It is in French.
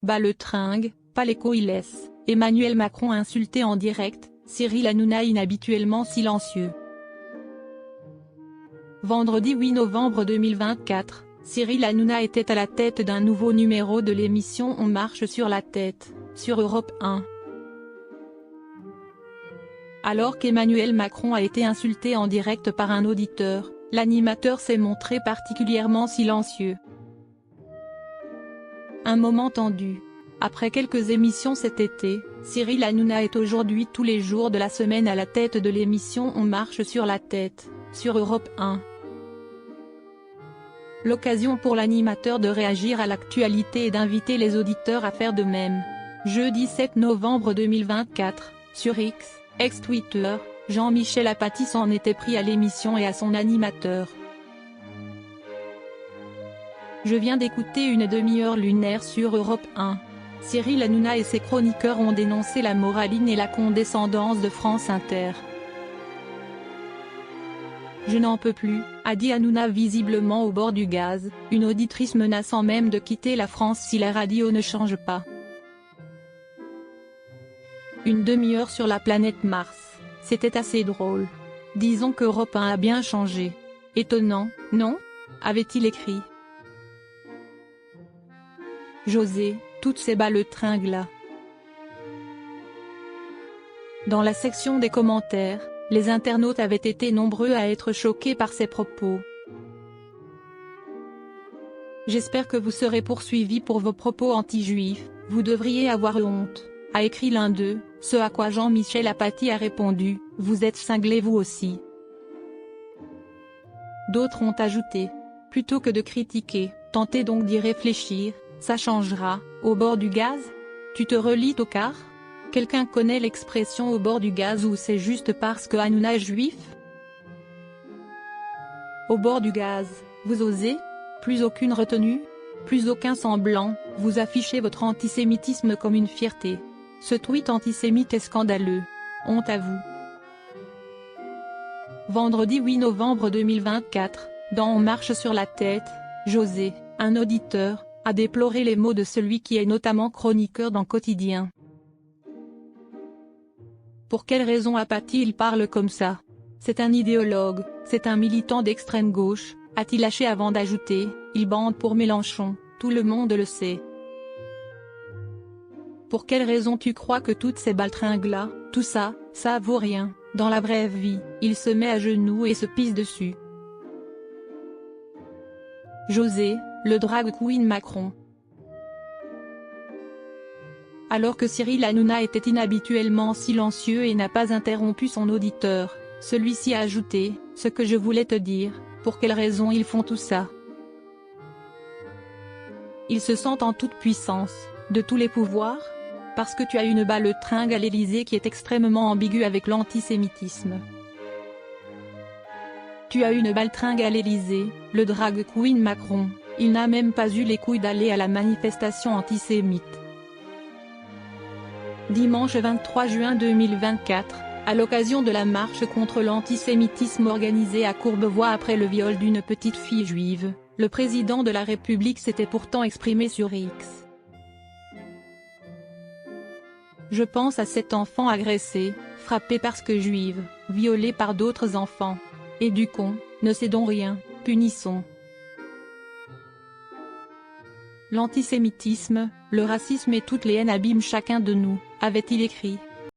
Balletringue, pas l'écho il laisse. Emmanuel Macron insulté en direct, Cyril Hanouna inhabituellement silencieux. Vendredi 8 novembre 2024, Cyril Hanouna était à la tête d'un nouveau numéro de l'émission On marche sur la tête, sur Europe 1. Alors qu'Emmanuel Macron a été insulté en direct par un auditeur, l'animateur s'est montré particulièrement silencieux. Un moment tendu. Après quelques émissions cet été, Cyril Hanouna est aujourd'hui tous les jours de la semaine à la tête de l'émission On marche sur la tête, sur Europe 1. L'occasion pour l'animateur de réagir à l'actualité et d'inviter les auditeurs à faire de même. Jeudi 7 novembre 2024, sur X, ex-Twitter, Jean-Michel Apathy s'en était pris à l'émission et à son animateur. Je viens d'écouter une demi-heure lunaire sur Europe 1. Cyril Hanouna et ses chroniqueurs ont dénoncé la moraline et la condescendance de France Inter. Je n'en peux plus, a dit Hanouna visiblement au bord du gaz, une auditrice menaçant même de quitter la France si la radio ne change pas. Une demi-heure sur la planète Mars, c'était assez drôle. Disons qu'Europe 1 a bien changé. Étonnant, non ? Avait-il écrit. José, toutes ces balletringues-là. Dans la section des commentaires, les internautes avaient été nombreux à être choqués par ces propos. J'espère que vous serez poursuivis pour vos propos anti-juifs, vous devriez avoir honte, a écrit l'un d'eux, ce à quoi Jean-Michel Apathy a répondu, vous êtes cinglés vous aussi. D'autres ont ajouté, plutôt que de critiquer, tentez donc d'y réfléchir, ça changera, au bord du gaz ? Tu te relis tocard ? Quelqu'un connaît l'expression au bord du gaz ou c'est juste parce que Hanouna est juif ? Au bord du gaz, vous osez ? Plus aucune retenue ? Plus aucun semblant, vous affichez votre antisémitisme comme une fierté. Ce tweet antisémite est scandaleux. Honte à vous. Vendredi 8 novembre 2024, dans On marche sur la tête, José, un auditeur, a déploré les mots de celui qui est notamment chroniqueur dans Quotidien. Pour quelle raison Apathy il parle comme ça ? C'est un idéologue, c'est un militant d'extrême gauche, a-t-il lâché avant d'ajouter, il bande pour Mélenchon, tout le monde le sait. Pour quelle raison tu crois que toutes ces baltringues-là, tout ça, ça vaut rien, dans la vraie vie, il se met à genoux et se pisse dessus. José, le drag queen Macron. Alors que Cyril Hanouna était inhabituellement silencieux et n'a pas interrompu son auditeur, celui-ci a ajouté, ce que je voulais te dire, pour quelle raison ils font tout ça ? Ils se sentent en toute puissance, de tous les pouvoirs ? Parce que tu as une balletringue à l'Élysée qui est extrêmement ambiguë avec l'antisémitisme. Tu as une baltringue à l'Élysée, le drag queen Macron, il n'a même pas eu les couilles d'aller à la manifestation antisémite. Dimanche 23 juin 2024, à l'occasion de la marche contre l'antisémitisme organisée à Courbevoie après le viol d'une petite fille juive, le président de la République s'était pourtant exprimé sur X. Je pense à cet enfant agressé, frappé parce que juive, violé par d'autres enfants. Éduquons, ne cédons rien, punissons. L'antisémitisme, le racisme et toutes les haines abîment chacun de nous, avait-il écrit.